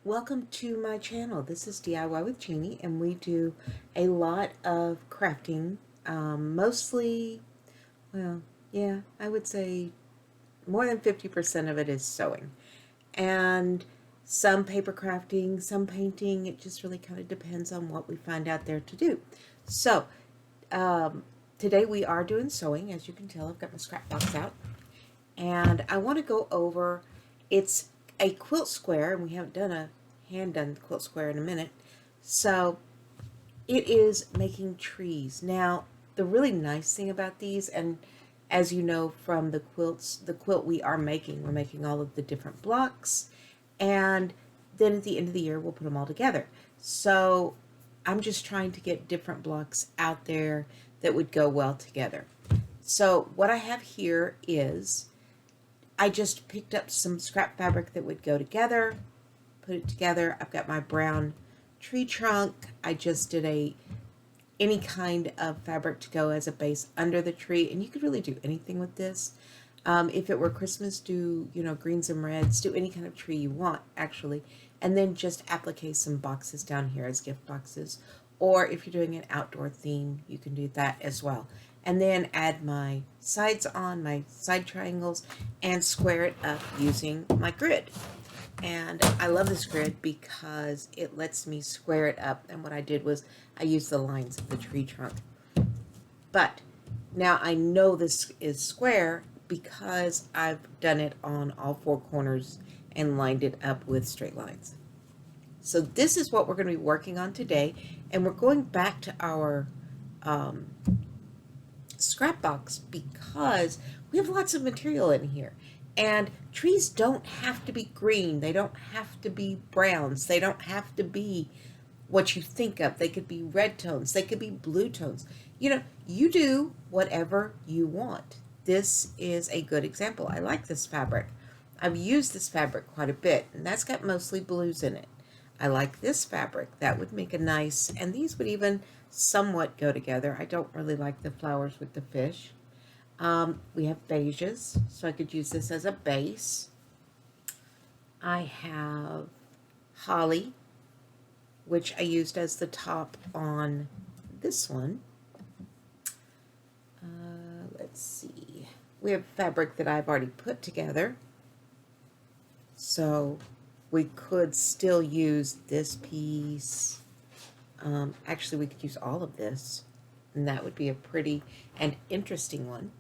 Welcome to my channel. This is DIY with Jeannie, and we do a lot of crafting. Mostly, well, yeah, I would say more than 50% of it is sewing. And some paper crafting, some painting. It just really kind of depends on what we find out there to do. So, today we are doing sewing. As you can tell, I've got my scrap box out. And I want to go over, it's a quilt square, and we haven't done a hand done quilt square in a minute. So it is making trees. Now, the really nice thing about these, and as you know from the quilts, the quilt we're making all of the different blocks, and then at the end of the year we'll put them all together. So I'm just trying to get different blocks out there that would go well together. So what I have here is I just picked up some scrap fabric that would go together, put it together. I've got my brown tree trunk. I just did any kind of fabric to go as a base under the tree, and you could really do anything with this. If it were Christmas, do greens and reds, do any kind of tree you want actually, and then just applique some boxes down here as gift boxes. Or if you're doing an outdoor theme, you can do that as well. And then add my sides on, my side triangles, and square it up using my grid. And I love this grid because it lets me square it up. And what I did was I used the lines of the tree trunk. But now I know this is square because I've done it on all four corners and lined it up with straight lines. So this is what we're going to be working on today. And we're going back to our scrap box because we have lots of material in here. And trees don't have to be green. They don't have to be browns. They don't have to be what you think of. They could be red tones. They could be blue tones. You do whatever you want. This is a good example. I like this fabric. I've used this fabric quite a bit, and that's got mostly blues in it. I like this fabric. That would make a nice, and these would even somewhat go together. I don't really like the flowers with the fish. We have beiges, so I could use this as a base. I have holly, which I used as the top on this one. Let's see. We have fabric that I've already put together. So we could still use this piece. Actually, we could use all of this, and that would be a pretty and interesting one.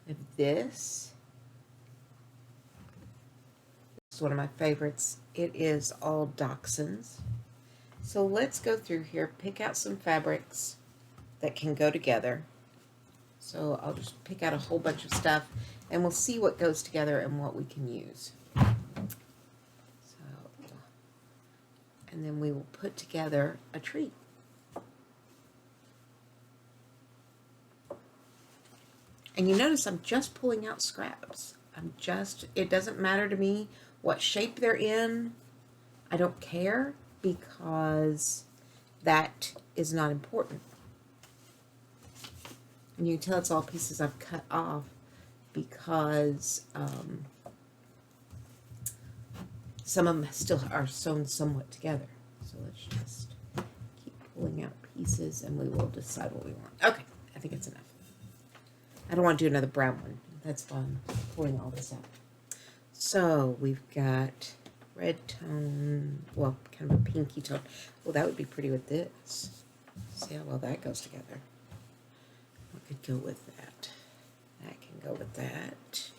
I have this. This is one of my favorites. It is all dachshunds. So let's go through here, pick out some fabrics that can go together. So I'll just pick out a whole bunch of stuff, and we'll see what goes together and what we can use. And then we will put together a tree. And you notice I'm just pulling out scraps. It doesn't matter to me what shape they're in. I don't care because that is not important. And you can tell it's all pieces I've cut off because some of them still are sewn somewhat together. So let's just keep pulling out pieces and we will decide what we want. Okay, I think it's enough. I don't want to do another brown one. That's why I'm pulling all this out. So we've got red tone, well, kind of a pinky tone. Well, that would be pretty with this. See how well that goes together. What could go with that? That can go with that.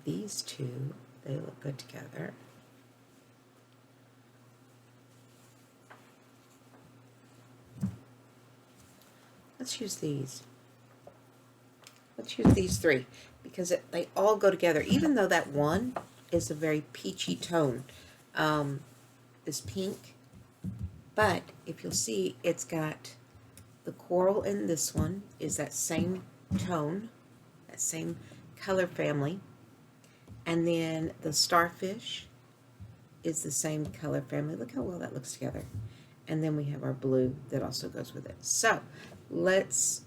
These two, they look good together. Let's use these. Let's use these three because they all go together, even though that one is a very peachy tone, this pink. But if you'll see, it's got the coral in this one is that same tone, that same color family. And then the starfish is the same color family. Look how well that looks together. And then we have our blue that also goes with it. So let's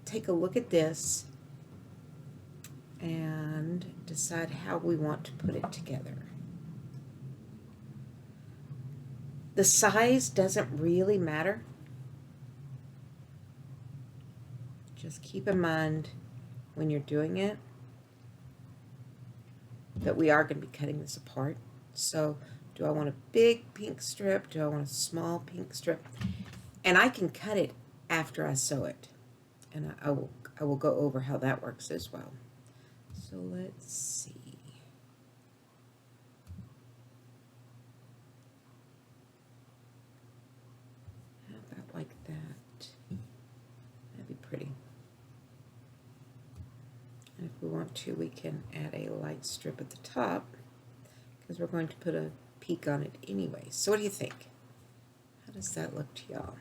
take a look at this and decide how we want to put it together. The size doesn't really matter. Just keep in mind when you're doing it that we are going to be cutting this apart. So do I want a big pink strip? Do I want a small pink strip? And I can cut it after I sew it. And I will go over how that works as well. So let's see. How about like that? That'd be pretty. And if we want to, we can add a light strip at the top because we're going to put a peak on it anyway. So what do you think? How does that look to y'all?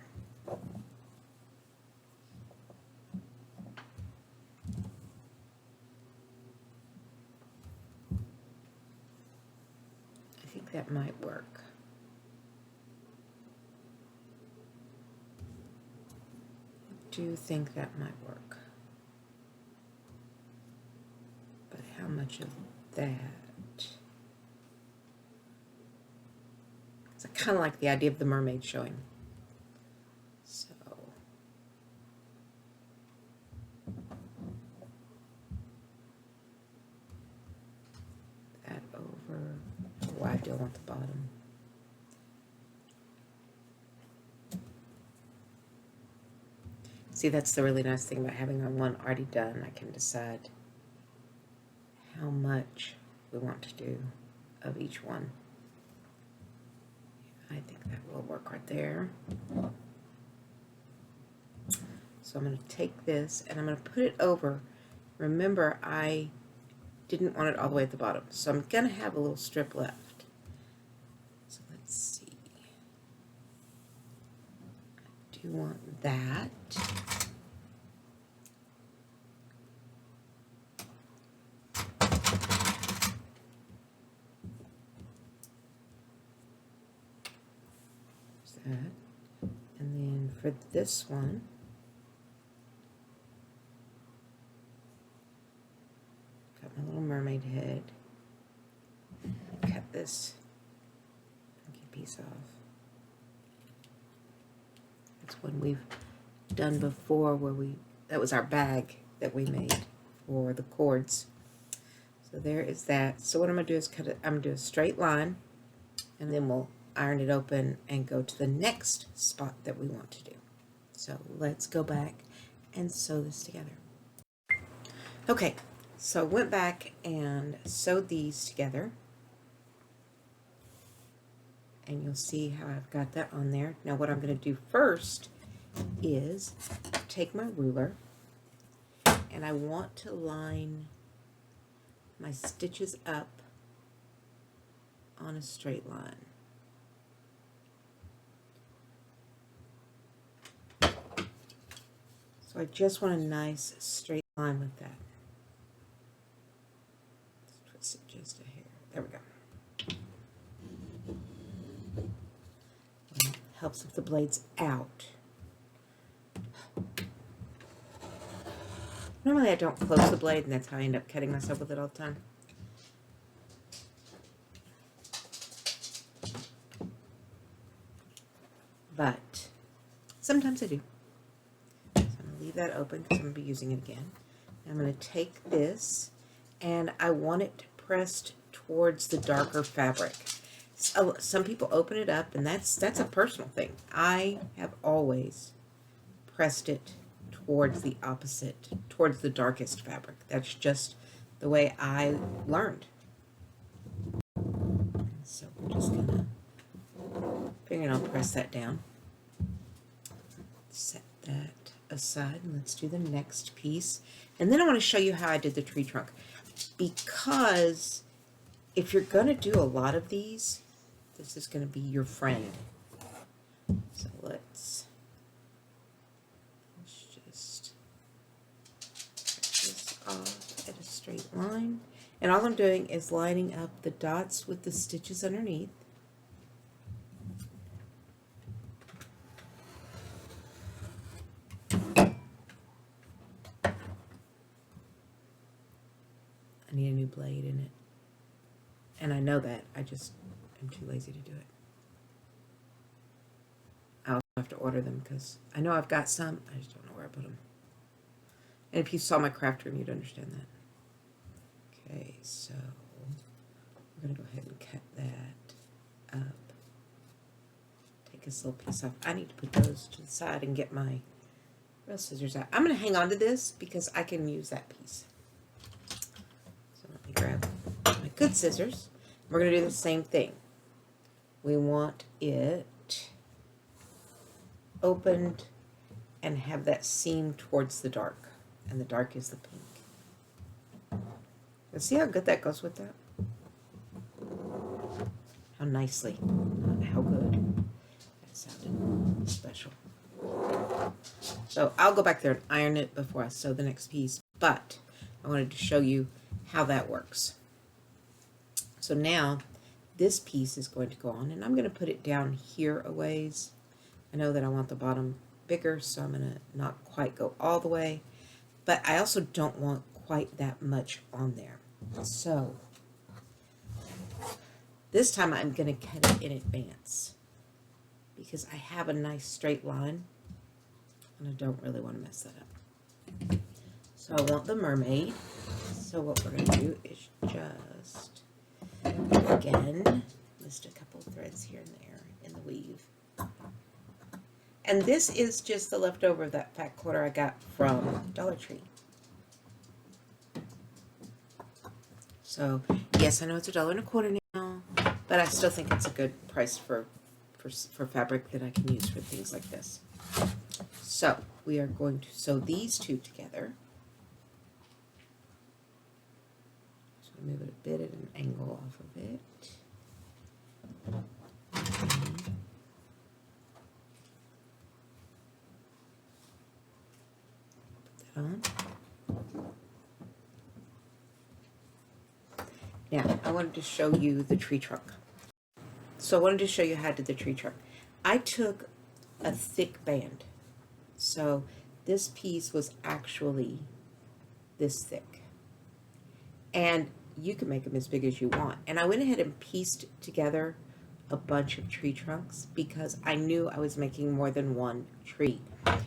I think that might work. I do think that might work. But how much of that? I kind of like the idea of the mermaid showing. So that over. How wide do I want the bottom? See, that's the really nice thing about having one already done. I can decide how much we want to do of each one. I think that will work right there. So I'm going to take this and I'm going to put it over. Remember, I didn't want it all the way at the bottom, so I'm going to have a little strip left. So let's see. I do want that. That. And then for this one, got my little mermaid head. Cut this funky piece off. That's one we've done before where that was our bag that we made for the cords. So there is that. So what I'm going to do is cut it, I'm going to do a straight line, and then we'll iron it open and go to the next spot that we want to do. So let's go back and sew this together. Okay, so I went back and sewed these together, and you'll see how I've got that on there. Now what I'm going to do first is take my ruler, and I want to line my stitches up on a straight line. So I just want a nice straight line with that. Let's twist it just a hair. There we go. Well, helps if the blade's out. Normally I don't close the blade, and that's how I end up cutting myself with it all the time. But sometimes I do. So I'm going to leave that open because I'm going to be using it again. I'm going to take this, and I want it pressed towards the darker fabric. So some people open it up, and that's a personal thing. I have always pressed it towards the opposite, towards the darkest fabric. That's just the way I learned. So we're just gonna figure I'll press that down. Set that aside, and let's do the next piece. And then I want to show you how I did the tree trunk, because if you're gonna do a lot of these, this is gonna be your friend. So let's just cut this off at a straight line. And all I'm doing is lining up the dots with the stitches underneath. new blade in it. And I know that. I just am too lazy to do it. I'll have to order them because I know I've got some. I just don't know where I put them. And if you saw my craft room, you'd understand that. Okay, so we're going to go ahead and cut that up. Take this little piece off. I need to put those to the side and get my real scissors out. I'm going to hang on to this because I can use that piece. So let me grab my good scissors. We're going to do the same thing. We want it opened and have that seam towards the dark. And the dark is the pink. Let's see how good that goes with that. How nicely, not how good. That sounded special. So I'll go back there and iron it before I sew the next piece, but I wanted to show you how that works. So now this piece is going to go on, and I'm going to put it down here a ways. I know that I want the bottom bigger, so I'm going to not quite go all the way, but I also don't want quite that much on there. So this time I'm going to cut it in advance because I have a nice straight line and I don't really want to mess that up. So I want the mermaid. So what we're going to do is just, again, list a couple of threads here and there in the weave. And this is just the leftover of that fat quarter I got from Dollar Tree. So yes, I know it's $1.25 now, but I still think it's a good price for fabric that I can use for things like this. So we are going to sew these two together. So move it a bit at an angle off of it. Put that on. Now, I wanted to show you the tree trunk. So I wanted to show you how I did the tree trunk. I took a thick band. So this piece was actually this thick. And you can make them as big as you want. And I went ahead and pieced together a bunch of tree trunks because I knew I was making more than one tree.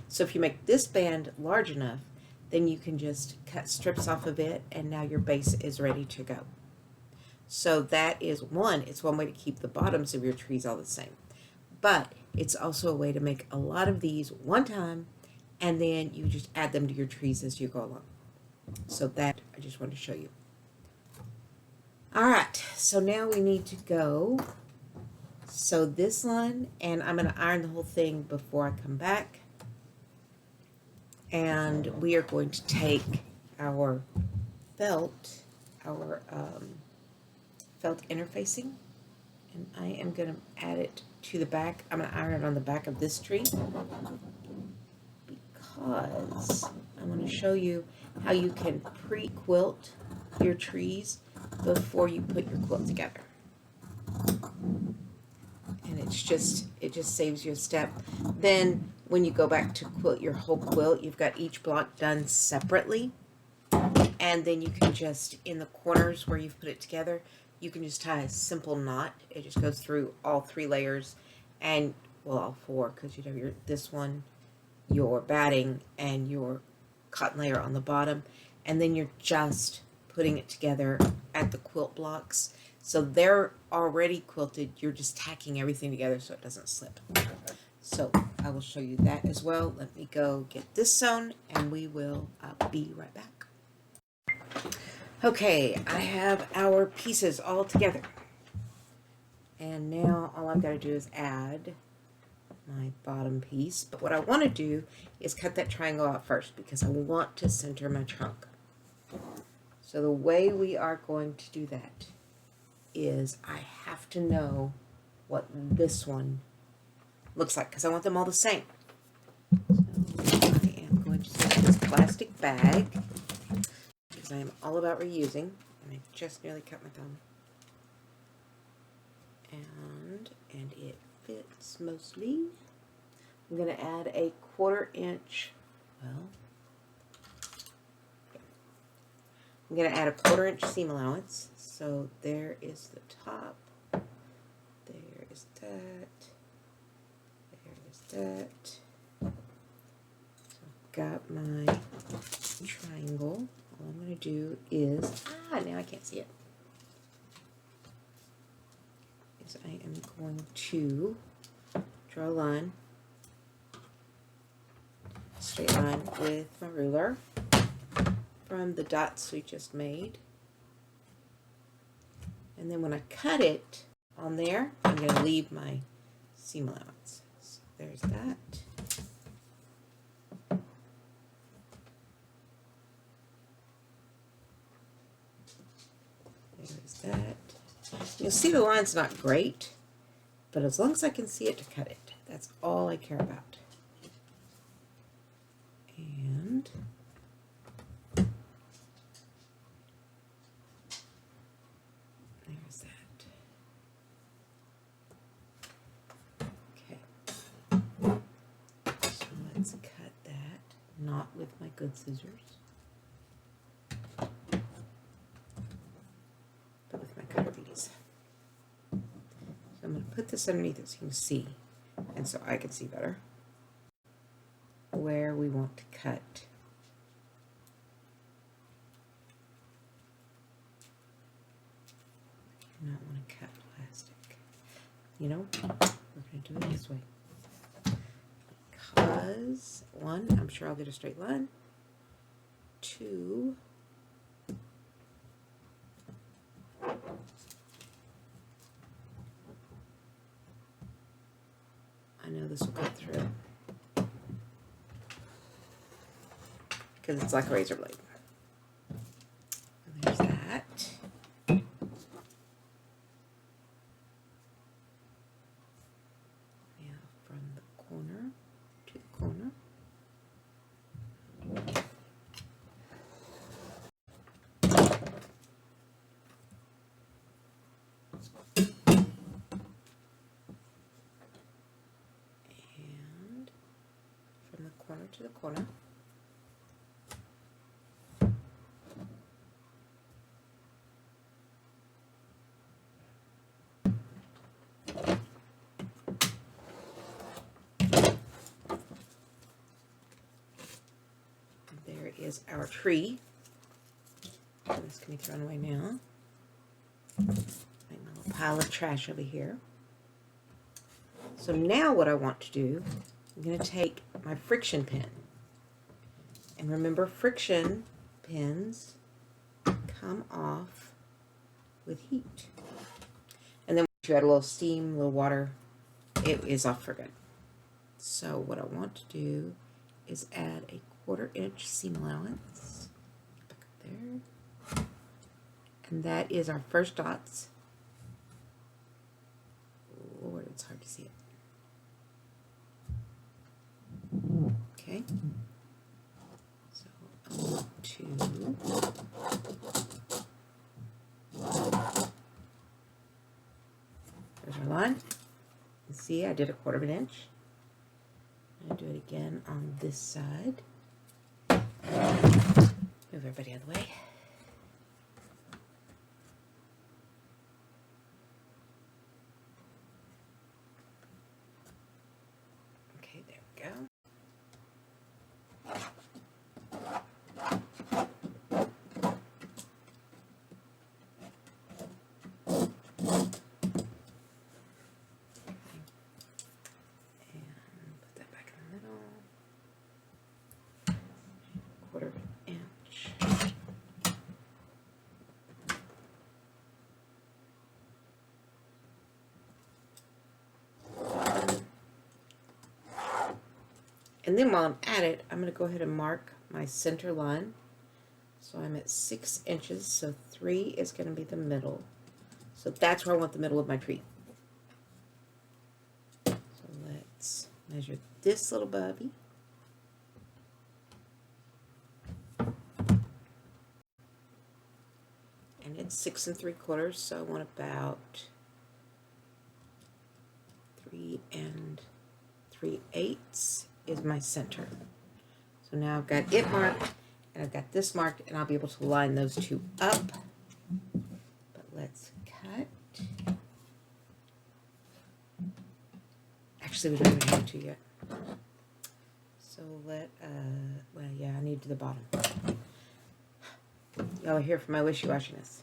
So if you make this band large enough, then you can just cut strips off of it and now your base is ready to go. So that is it's one way to keep the bottoms of your trees all the same. But it's also a way to make a lot of these one time, and then you just add them to your trees as you go along. So that I just wanted to show you. All right, so now we need to go sew this line, and I'm going to iron the whole thing before I come back. And we are going to take our felt, felt interfacing, and I am going to add it to the back. I'm going to iron it on the back of this tree because I'm going to show you how you can pre-quilt your trees before you put your quilt together. And it just saves you a step. Then when you go back to quilt your whole quilt, you've got each block done separately, and then you can just, in the corners where you've put it together, you can just tie a simple knot. It just goes through all 3 layers, and well, all 4, because you'd have this one, your batting, and your cotton layer on the bottom, and then you're just putting it together at the quilt blocks. So they're already quilted. You're just tacking everything together so it doesn't slip. So I will show you that as well. Let me go get this sewn, and we will be right back. Okay, I have our pieces all together. And now all I've got to do is add my bottom piece. But what I want to do is cut that triangle out first because I want to center my trunk. So the way we are going to do that is I have to know what this one looks like because I want them all the same. So I am going to take this plastic bag because I am all about reusing, and I just nearly cut my thumb. And it fits mostly. I'm going to add a 1/4 inch, well, I'm going to add a 1/4 inch seam allowance. So there is the top. There is that. There is that. So I've got my triangle. All I'm going to do is, now I can't see it. Is I am going to draw a line, straight line with my ruler from the dots we just made. And then when I cut it on there, I'm going to leave my seam allowance. So there's that. There's that. You'll see the line's not great, but as long as I can see it to cut it, that's all I care about. And there's that. Okay. So let's cut that, not with my good scissors, but with my cutter bees. So I'm going to put this underneath it so you can see, and so I can see better where we want to cut. I do not want to cut plastic. You know, we're going to do it this way. Because, 1, I'm sure I'll get a straight line. 2, I know this will cut through because it's like a razor blade. There's that. Now from the corner to the corner. And from the corner to the corner. There is our tree. This can be thrown away now. Like my little pile of trash over here. So now what I want to do, I'm going to take my friction pin. And remember, friction pins come off with heat. And then once you add a little steam, a little water, it is off for good. So what I want to do is add a 1/4 inch seam allowance. Back up there. And that is our first dots. Lord, it's hard to see it. Okay. So I want to there's our line. You see, I did a 1/4 inch. I'm going to do it again on this side. Move everybody out of the way. Okay, there we go. And then while I'm at it, I'm going to go ahead and mark my center line. So I'm at 6 inches, so 3 is going to be the middle. So that's where I want the middle of my tree. So let's measure this little bubby. And it's 6 3/4, so I want about 3 3/8 is my center. So now I've got it marked, And I've got this marked, and I'll be able to line those two up. But let's cut. Actually, we don't even have to yet. So well, yeah, I need to the bottom. Y'all are here for my wishy-washiness.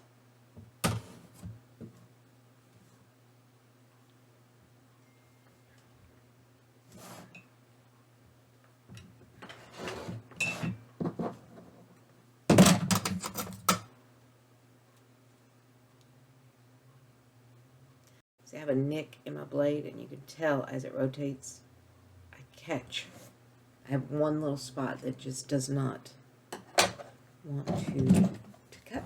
I have a nick in my blade, and you can tell as it rotates, I catch. I have one little spot that just does not want to cut.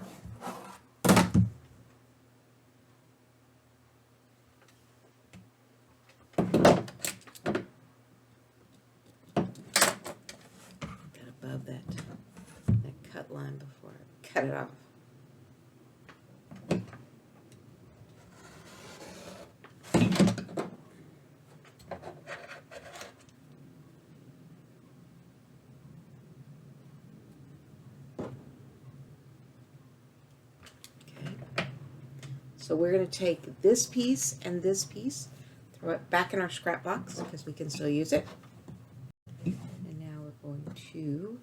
Get above that cut line before I cut it off. So we're going to take this piece and this piece, throw it back in our scrap box because we can still use it. And now we're going to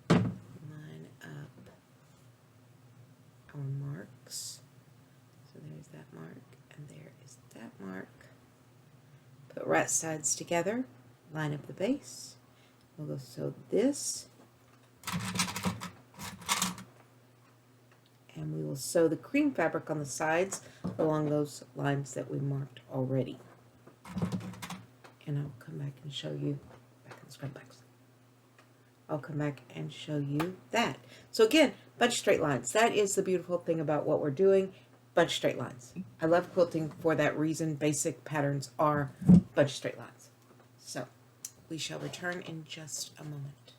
line up our marks. So there's that mark, and there is that mark. Put right sides together, line up the base. We'll go sew this. And we will sew the cream fabric on the sides along those lines that we marked already. And I'll come back and show you, back in the scrap box. I'll come back and show you that. So again, bunch of straight lines. That is the beautiful thing about what we're doing, bunch of straight lines. I love quilting for that reason. Basic patterns are bunch of straight lines. So we shall return in just a moment.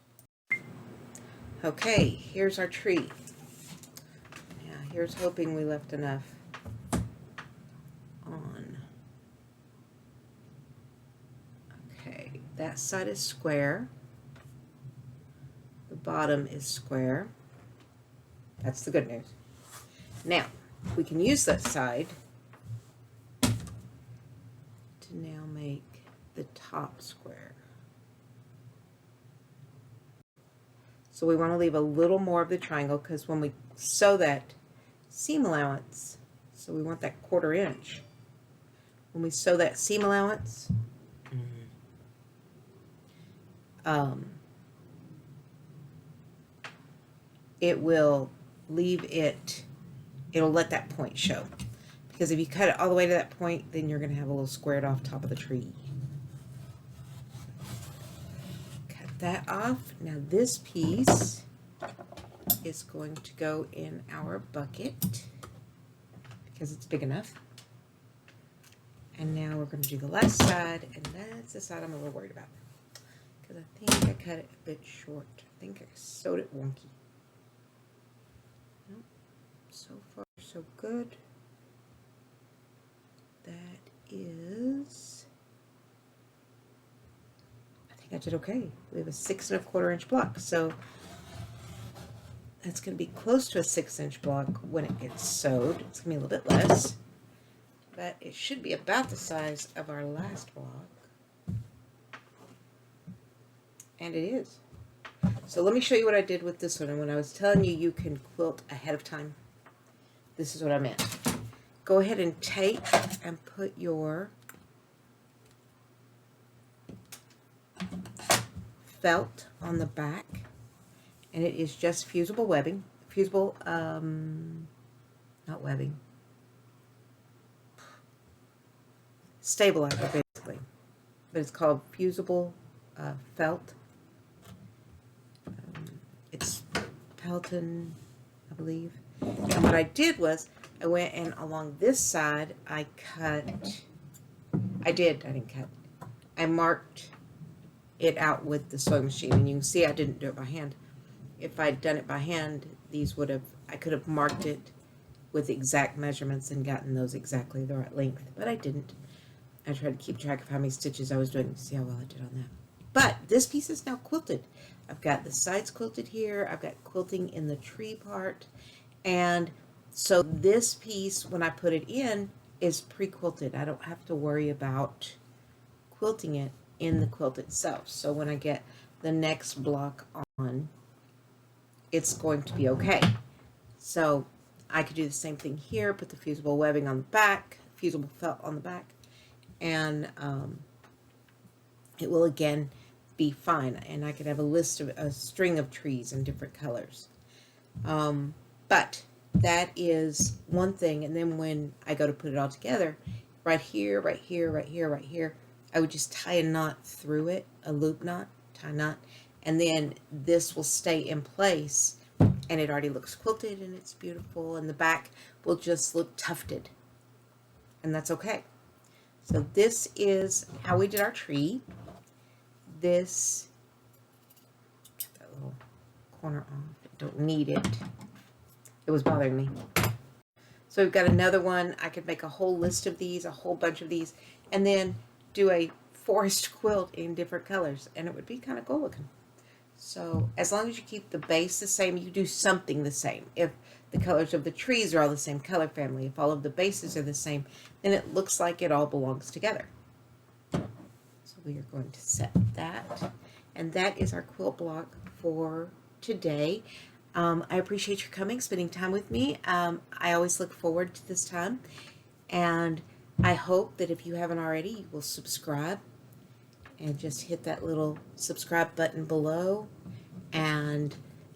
Okay, here's our tree. Here's hoping we left enough on. Okay, that side is square. The bottom is square. That's the good news. Now, we can use that side to now make the top square. So we want to leave a little more of the triangle because when we sew that seam allowance, so we want that 1/4 inch. When we sew that seam allowance, it will leave it, it'll let that point show. Because if you cut it all the way to that point, then you're going to have a little squared off top of the tree. Cut that off. Now this piece is going to go in our bucket because it's big enough. And now we're going to do the last side, and that's the side I'm a little worried about because I think I cut it a bit short. I think I sewed it wonky. Nope. So far so good. That is, I think I did okay. We have a 6 1/4 inch block, so that's going to be close to a 6-inch block when it gets sewed. It's going to be a little bit less, but it should be about the size of our last block. And it is. So let me show you what I did with this one. And when I was telling you you can quilt ahead of time, this is what I meant. Go ahead and take and put your felt on the back. And it is just fusible webbing. Fusible, not webbing. Stabilizer, basically. But it's called fusible felt. It's Pelton, I believe. And what I did was, I went and along this side, I didn't cut. I marked it out with the sewing machine. And you can see I didn't do it by hand. If I'd done it by hand, I could have marked it with exact measurements and gotten those exactly the right length, but I didn't. I tried to keep track of how many stitches I was doing to see how well I did on that. But this piece is now quilted. I've got the sides quilted here. I've got quilting in the tree part. And so this piece, when I put it in, is pre-quilted. I don't have to worry about quilting it in the quilt itself. So when I get the next block on, it's going to be okay. So I could do the same thing here, put the fusible webbing on the back, fusible felt on the back, and it will again be fine. And I could have a string of trees in different colors. But that is one thing. And then when I go to put it all together, right here, right here, right here, right here, I would just tie a knot through it, a loop knot, tie a knot, and then this will stay in place, and it already looks quilted and it's beautiful, and the back will just look tufted, and that's okay. So this is how we did our tree. This, get that little corner off, don't need it. It was bothering me. So we've got another one. I could make a whole list of these, a whole bunch of these, and then do a forest quilt in different colors, and it would be kind of cool looking. So as long as you keep the base the same, you do something the same. If the colors of the trees are all the same color family, if all of the bases are the same, then it looks like it all belongs together. So we are going to set that, and that is our quilt block for today. I appreciate your coming, spending time with me. I always look forward to this time, and I hope that if you haven't already, you will subscribe and just hit that little subscribe button below and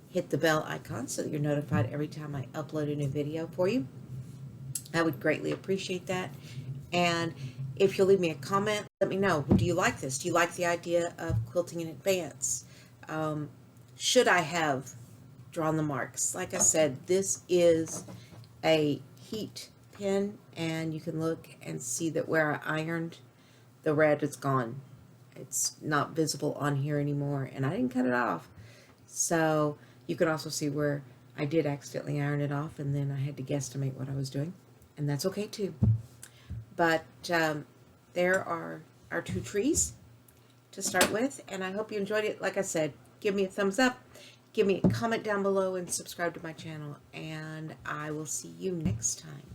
hit the bell icon so that you're notified every time I upload a new video for you. I would greatly appreciate that. And if you'll leave me a comment, let me know. Do you like this? Do you like the idea of quilting in advance? Should I have drawn the marks? Like I said, this is a heat pin, and you can look and see that where I ironed, the red is gone. It's not visible on here anymore, and I didn't cut it off. So you can also see where I did accidentally iron it off, and then I had to guesstimate what I was doing, and that's okay too. But there are our two trees to start with, and I hope you enjoyed it. Like I said, give me a thumbs up, give me a comment down below, and subscribe to my channel, and I will see you next time.